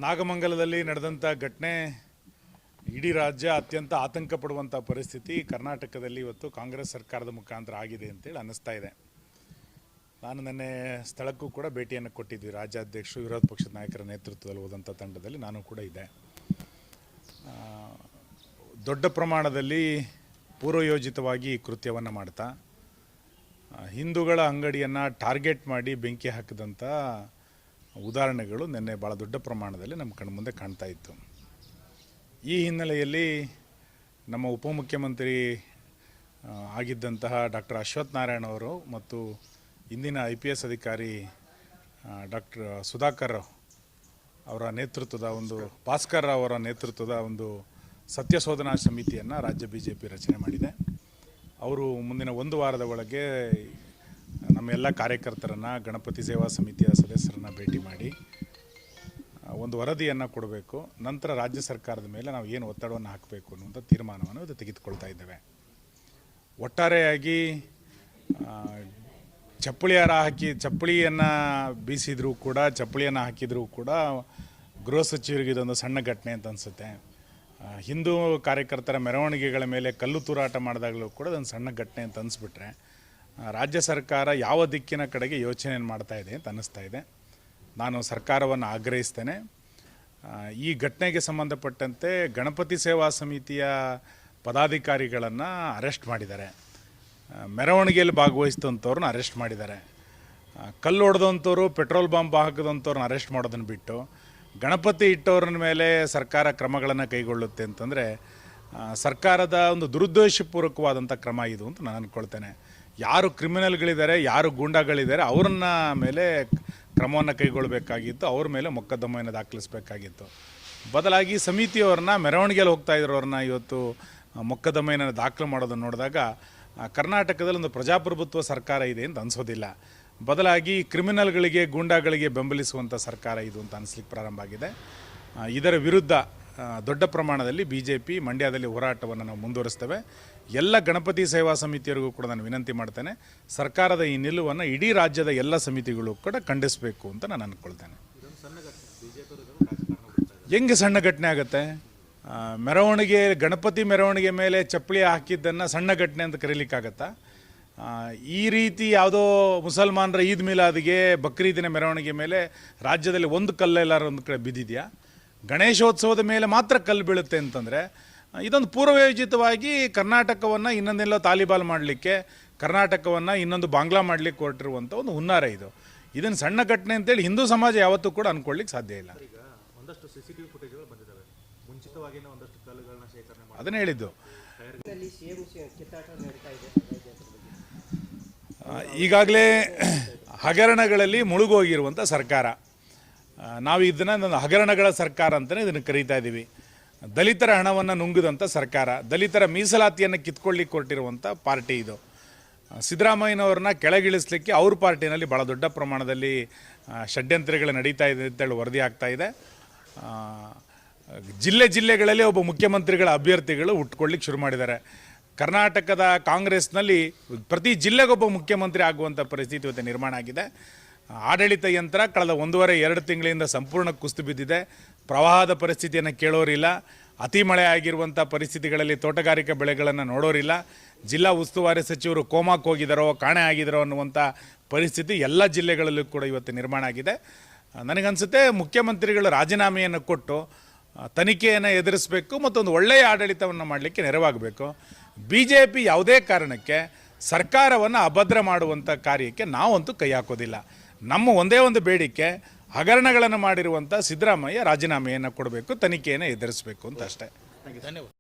ನಾಗಮಂಗಲದಲ್ಲಿ ನಡೆದಂಥ ಘಟನೆ ಇಡೀ ರಾಜ್ಯ ಅತ್ಯಂತ ಆತಂಕ ಪಡುವಂಥ ಪರಿಸ್ಥಿತಿ ಕರ್ನಾಟಕದಲ್ಲಿ ಇವತ್ತು ಕಾಂಗ್ರೆಸ್ ಸರ್ಕಾರದ ಮುಖಾಂತರ ಆಗಿದೆ ಅಂತೇಳಿ ಅನ್ನಿಸ್ತಾ ಇದೆ. ನಾನು ನಿನ್ನೆ ಸ್ಥಳಕ್ಕೂ ಕೂಡ ಭೇಟಿಯನ್ನು ಕೊಟ್ಟಿದ್ವಿ. ರಾಜ್ಯಾಧ್ಯಕ್ಷರು ವಿರೋಧ ಪಕ್ಷದ ನಾಯಕರ ನೇತೃತ್ವದಲ್ಲಿ ಹೋದಂಥ ತಂಡದಲ್ಲಿ ನಾನು ಕೂಡ ಇದ್ದೆ. ದೊಡ್ಡ ಪ್ರಮಾಣದಲ್ಲಿ ಪೂರ್ವಯೋಜಿತವಾಗಿ ಕೃತ್ಯವನ್ನು ಮಾಡ್ತಾ ಹಿಂದೂಗಳ ಅಂಗಡಿಯನ್ನು ಟಾರ್ಗೆಟ್ ಮಾಡಿ ಬೆಂಕಿ ಹಾಕಿದಂಥ ಉದಾಹರಣೆಗಳು ನಿನ್ನೆ ಭಾಳ ದೊಡ್ಡ ಪ್ರಮಾಣದಲ್ಲಿ ನಮ್ಮ ಕಣ್ಮುಂದೆ ಕಾಣ್ತಾ ಇತ್ತು. ಈ ಹಿನ್ನೆಲೆಯಲ್ಲಿ ನಮ್ಮ ಉಪಮುಖ್ಯಮಂತ್ರಿ ಆಗಿದ್ದಂತಹ ಡಾಕ್ಟರ್ ಅಶ್ವಥ್ ನಾರಾಯಣ ಅವರು ಮತ್ತು ಇಂದಿನ IPS ಅಧಿಕಾರಿ ಡಾಕ್ಟರ್ ಸುಧಾಕರ್ ಅವರ ನೇತೃತ್ವದ ಭಾಸ್ಕರ್ ಅವರ ನೇತೃತ್ವದ ಸತ್ಯಶೋಧನಾ ಸಮಿತಿಯನ್ನು ರಾಜ್ಯ BJP ರಚನೆ ಮಾಡಿದೆ. ಅವರು ಮುಂದಿನ 1 ವಾರದ ಒಳಗೆ ನಮ್ಮೆಲ್ಲ ಕಾರ್ಯಕರ್ತರನ್ನು, ಗಣಪತಿ ಸೇವಾ ಸಮಿತಿಯ ಸದಸ್ಯರನ್ನು ಭೇಟಿ ಮಾಡಿ ಒಂದು ವರದಿಯನ್ನು ಕೊಡಬೇಕು. ನಂತರ ರಾಜ್ಯ ಸರ್ಕಾರದ ಮೇಲೆ ನಾವು ಏನು ಒತ್ತಡವನ್ನು ಹಾಕಬೇಕು ಅನ್ನುವಂಥ ತೀರ್ಮಾನವನ್ನು ಇದು ತೆಗೆದುಕೊಳ್ತಾ ಇದ್ದೇವೆ. ಒಟ್ಟಾರೆಯಾಗಿ ಚಪ್ಪಲಿಯನ್ನು ಬೀಸಿದರೂ ಕೂಡ, ಚಪ್ಪಲಿಯನ್ನು ಹಾಕಿದರೂ ಕೂಡ ಗೃಹ ಸಚಿವರಿಗೆ ಇದೊಂದು ಸಣ್ಣ ಘಟನೆ ಅಂತ ಅನಿಸುತ್ತೆ. ಹಿಂದೂ ಕಾರ್ಯಕರ್ತರ ಮೆರವಣಿಗೆಗಳ ಮೇಲೆ ಕಲ್ಲು ತೂರಾಟ ಮಾಡಿದಾಗಲೂ ಕೂಡ ಅದೊಂದು ಸಣ್ಣ ಘಟನೆ ಅಂತ ಅನಿಸ್ಬಿಟ್ರೆ ರಾಜ್ಯ ಸರ್ಕಾರ ಯಾವ ದಿಕ್ಕಿನ ಕಡೆಗೆ ಯೋಚನೆಯನ್ನು ಮಾಡ್ತಾ ಇದೆ ಅಂತ ಅನ್ನಿಸ್ತಾ ಇದೆ. ನಾನು ಸರ್ಕಾರವನ್ನು ಆಗ್ರಹಿಸ್ತೇನೆ, ಈ ಘಟನೆಗೆ ಸಂಬಂಧಪಟ್ಟಂತೆ ಗಣಪತಿ ಸೇವಾ ಸಮಿತಿಯ ಪದಾಧಿಕಾರಿಗಳನ್ನು ಅರೆಸ್ಟ್ ಮಾಡಿದ್ದಾರೆ, ಮೆರವಣಿಗೆಯಲ್ಲಿ ಭಾಗವಹಿಸಿದಂಥವ್ರನ್ನ ಅರೆಸ್ಟ್ ಮಾಡಿದ್ದಾರೆ. ಕಲ್ಲು ಹೊಡೆದಂಥವ್ರು, ಪೆಟ್ರೋಲ್ ಬಾಂಬ್ ಹಾಕಿದಂಥವ್ರನ್ನ ಅರೆಸ್ಟ್ ಮಾಡೋದನ್ನು ಬಿಟ್ಟು ಗಣಪತಿ ಇಟ್ಟವ್ರ ಮೇಲೆ ಸರ್ಕಾರ ಕ್ರಮಗಳನ್ನು ಕೈಗೊಳ್ಳುತ್ತೆ ಅಂತಂದರೆ ಸರ್ಕಾರದ ದುರುದ್ದೇಶಪೂರ್ವಕವಾದಂಥ ಕ್ರಮ ಇದು ಅಂತ ನಾನು ಅಂದ್ಕೊಳ್ತೇನೆ. ಯಾರು ಕ್ರಿಮಿನಲ್ಗಳಿದ್ದಾರೆ, ಯಾರು ಗೂಂಡಾಗಳಿದ್ದಾರೆ ಅವರನ್ನ ಮೇಲೆ ಕ್ರಮವನ್ನು ಕೈಗೊಳ್ಳಬೇಕಾಗಿತ್ತು, ಅವ್ರ ಮೇಲೆ ಮೊಕದ್ದಮೆಯನ್ನು ದಾಖಲಿಸಬೇಕಾಗಿತ್ತು. ಬದಲಾಗಿ ಸಮಿತಿಯವ್ರನ್ನ, ಮೆರವಣಿಗೆಯಲ್ಲಿ ಹೋಗ್ತಾ ಇರೋರನ್ನ ಇವತ್ತು ಮೊಕದ್ದಮೆಯನ್ನು ದಾಖಲು ಮಾಡೋದನ್ನು ನೋಡಿದಾಗ ಕರ್ನಾಟಕದಲ್ಲಿ ಪ್ರಜಾಪ್ರಭುತ್ವ ಸರ್ಕಾರ ಇದೆ ಅಂತ ಅನಿಸೋದಿಲ್ಲ. ಬದಲಾಗಿ ಕ್ರಿಮಿನಲ್ಗಳಿಗೆ, ಗೂಂಡಾಗಳಿಗೆ ಬೆಂಬಲಿಸುವಂಥ ಸರ್ಕಾರ ಇದು ಅಂತ ಅನಿಸ್ಲಿಕ್ಕೆ ಪ್ರಾರಂಭ ಆಗಿದೆ. ಇದರ ವಿರುದ್ಧ ದೊಡ್ಡ ಪ್ರಮಾಣದಲ್ಲಿ BJP ಮಂಡ್ಯದಲ್ಲಿ ಹೋರಾಟವನ್ನು ನಾವು ಮುಂದುವರಿಸ್ತೇವೆ. ಎಲ್ಲ ಗಣಪತಿ ಸೇವಾ ಸಮಿತಿಯವರಿಗೂ ಕೂಡ ನಾನು ವಿನಂತಿ ಮಾಡ್ತೇನೆ, ಸರ್ಕಾರದ ಈ ನಿಲುವನ್ನು ಇಡೀ ರಾಜ್ಯದ ಎಲ್ಲ ಸಮಿತಿಗಳು ಕೂಡ ಖಂಡಿಸಬೇಕು ಅಂತ ನಾನು ಅಂದ್ಕೊಳ್ತೇನೆ. ಹೆಂಗೆ ಸಣ್ಣ ಘಟನೆ ಆಗುತ್ತೆ? ಗಣಪತಿ ಮೆರವಣಿಗೆ ಮೇಲೆ ಚಪ್ಪಲಿ ಹಾಕಿದ್ದನ್ನು ಸಣ್ಣ ಘಟನೆ ಅಂತ ಕರೀಲಿಕ್ಕಾಗತ್ತಾ? ಈ ರೀತಿ ಯಾವುದೋ ಮುಸಲ್ಮಾನರ ಈದ್ ಮಿಲಾದ್ಗೆ, ಬಕ್ರೀದಿನ ಮೆರವಣಿಗೆ ಮೇಲೆ ರಾಜ್ಯದಲ್ಲಿ ಒಂದು ಕಲ್ಲೆಲ್ಲಾರು ಒಂದು ಕಡೆ ಬಿದ್ದಿದೆಯಾ? ಗಣೇಶೋತ್ಸವದ ಮೇಲೆ ಮಾತ್ರ ಕಲ್ಲು ಬೀಳುತ್ತೆ ಅಂತಂದರೆ ಇದೊಂದು ಪೂರ್ವಯೋಜಿತವಾಗಿ ಕರ್ನಾಟಕವನ್ನು ಇನ್ನೊಂದೆಲ್ಲ ತಾಲಿಬಾನ್ ಮಾಡಲಿಕ್ಕೆ, ಕರ್ನಾಟಕವನ್ನು ಇನ್ನೊಂದು ಬಾಂಗ್ಲಾ ಮಾಡಲಿಕ್ಕೆ ಹೊರಟಿರುವಂಥ ಒಂದು ಹುನ್ನಾರ ಇದು. ಇದನ್ನು ಸಣ್ಣ ಘಟನೆ ಅಂತೇಳಿ ಹಿಂದೂ ಸಮಾಜ ಯಾವತ್ತೂ ಕೂಡ ಅಂದ್ಕೊಳ್ಳಿಕ್ಕೆ ಸಾಧ್ಯ ಇಲ್ಲ. ಅದನ್ನೇ ಹೇಳಿದ್ದು. ಈಗಾಗಲೇ ಹಗರಣಗಳಲ್ಲಿ ಮುಳುಗೋಗಿರುವಂಥ ಸರ್ಕಾರ, ನಾವು ಇದನ್ನು ಹಗರಣಗಳ ಸರ್ಕಾರ ಅಂತಲೇ ಇದನ್ನು ಕರೀತಾ ಇದ್ದೀವಿ. ದಲಿತರ ಹಣವನ್ನು ನುಂಗಿದಂಥ ಸರ್ಕಾರ, ದಲಿತರ ಮೀಸಲಾತಿಯನ್ನು ಕಿತ್ಕೊಳ್ಳಿಕ್ಕೆ ಹೊರಟಿರುವಂಥ ಪಾರ್ಟಿ ಇದು. ಸಿದ್ದರಾಮಯ್ಯನವ್ರನ್ನ ಕೆಳಗಿಳಿಸಲಿಕ್ಕೆ ಅವ್ರ ಪಾರ್ಟಿನಲ್ಲಿ ಭಾಳ ದೊಡ್ಡ ಪ್ರಮಾಣದಲ್ಲಿ ಷಡ್ಯಂತ್ರಗಳು ನಡೀತಾ ಇದೆ ಅಂತೇಳಿ ವರದಿ ಆಗ್ತಾ ಇದೆ. ಜಿಲ್ಲೆಗಳಲ್ಲಿ ಒಬ್ಬ ಮುಖ್ಯಮಂತ್ರಿಗಳ ಅಭ್ಯರ್ಥಿಗಳು ಹುಟ್ಕೊಳ್ಳಿಕ್ಕೆ ಶುರು ಮಾಡಿದ್ದಾರೆ. ಕರ್ನಾಟಕದ ಕಾಂಗ್ರೆಸ್ನಲ್ಲಿ ಪ್ರತಿ ಜಿಲ್ಲೆಗೊಬ್ಬ ಮುಖ್ಯಮಂತ್ರಿ ಆಗುವಂಥ ಪರಿಸ್ಥಿತಿ ಇವತ್ತು ನಿರ್ಮಾಣ ಆಗಿದೆ. ಆಡಳಿತ ಯಂತ್ರ ಕಳೆದ 1.5-2 ತಿಂಗಳಿಂದ ಸಂಪೂರ್ಣ ಕುಸಿದು ಬಿದ್ದಿದೆ. ಪ್ರವಾಹದ ಪರಿಸ್ಥಿತಿಯನ್ನು ಕೇಳೋರಿಲ್ಲ, ಅತಿ ಮಳೆ ಆಗಿರುವಂಥ ಪರಿಸ್ಥಿತಿಗಳಲ್ಲಿ ತೋಟಗಾರಿಕಾ ಬೆಳೆಗಳನ್ನು ನೋಡೋರಿಲ್ಲ, ಜಿಲ್ಲಾ ಉಸ್ತುವಾರಿ ಸಚಿವರು ಕೋಮಾಕ್ಕೆ ಹೋಗಿದ್ದಾರೋ, ಕಾಣೆ ಆಗಿದ್ದಾರೋ ಅನ್ನುವಂಥ ಪರಿಸ್ಥಿತಿ ಎಲ್ಲ ಜಿಲ್ಲೆಗಳಲ್ಲೂ ಕೂಡ ಇವತ್ತು ನಿರ್ಮಾಣ ಆಗಿದೆ. ನನಗನ್ಸುತ್ತೆ ಮುಖ್ಯಮಂತ್ರಿಗಳು ರಾಜೀನಾಮೆಯನ್ನು ಕೊಟ್ಟು ತನಿಖೆಯನ್ನು ಎದುರಿಸಬೇಕು ಮತ್ತು ಒಂದು ಒಳ್ಳೆಯ ಆಡಳಿತವನ್ನು ಮಾಡಲಿಕ್ಕೆ ನೆರವಾಗಬೇಕು. BJP ಯಾವುದೇ ಕಾರಣಕ್ಕೆ ಸರ್ಕಾರವನ್ನು ಅಭದ್ರ ಮಾಡುವಂಥ ಕಾರ್ಯಕ್ಕೆ ನಾವಂತೂ ಕೈ ಹಾಕೋದಿಲ್ಲ. ನಮ್ಮ ಒಂದೇ ಒಂದು ಬೇಡಿಕೆ, ಹಗರಣಗಳನ್ನು ಮಾಡಿರುವಂಥ ಸಿದ್ದರಾಮಯ್ಯ ರಾಜೀನಾಮೆಯನ್ನು ಕೊಡಬೇಕು, ತನಿಖೆಯನ್ನು ಎದುರಿಸಬೇಕು ಅಂತ ಅಷ್ಟೇ. ಧನ್ಯವಾದ.